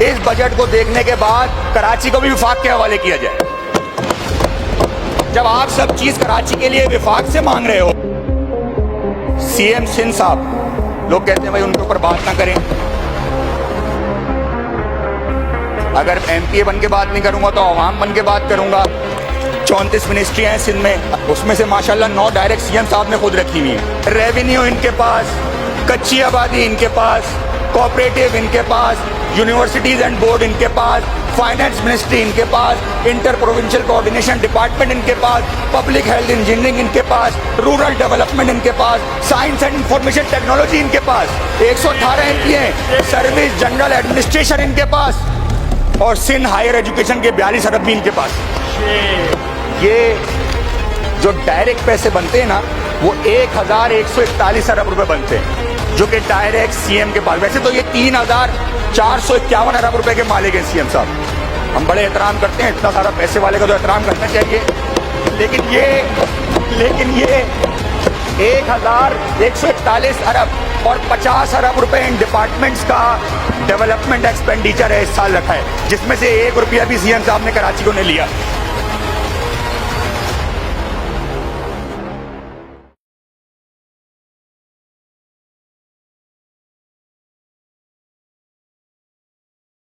इस बजट को देखने के बाद कराची को भी विफाक के हवाले किया जाए। जब आप सब चीज कराची के लिए विफाक से मांग रहे हो, सीएम सिंध साहब, लोग कहते हैं भाई उनके ऊपर बात ना करें। अगर एमपीए बन के बात नहीं करूंगा तो अवाम बन के बात करूंगा। 34 मिनिस्ट्रियां हैं सिंध में, उसमें से माशाल्लाह 9 डायरेक्ट सीएम साहब ने खुद रखी हुई है। रेवेन्यू इनके पास, कच्ची आबादी इनके पास, कोऑपरेटिव इनके पास, यूनिवर्सिटीज एंड बोर्ड इनके पास, फाइनेंस मिनिस्ट्री इनके पास, इंटर प्रोविंशियल कोऑर्डिनेशन डिपार्टमेंट इनके पास, पब्लिक हेल्थ इंजीनियरिंग इनके पास, रूरल डेवलपमेंट इनके पास, साइंस एंड इंफॉर्मेशन टेक्नोलॉजी इनके पास, 118 एमपी हैं, सर्विस जनरल एडमिनिस्ट्रेशन इनके पास, और सिंध हायर एजुकेशन के 42 अरब भी इनके पास। ये जो डायरेक्ट पैसे बनते हैं ना, वो 1141 अरब रुपए बनते हैं, जो कि डायरेक्ट सीएम के पास। वैसे तो ये 3451 अरब रुपए के मालिक हैं सीएम साहब। हम बड़े एहतराम करते हैं, इतना सारा पैसे वाले का तो एहतराम करना चाहिए, लेकिन ये 1141 अरब और 50 अरब रुपए इन डिपार्टमेंट्स का डेवलपमेंट एक्सपेंडिचर है इस साल रखा है, जिसमें से 1 रुपया भी सीएम साहब ने कराची को नहीं लिया।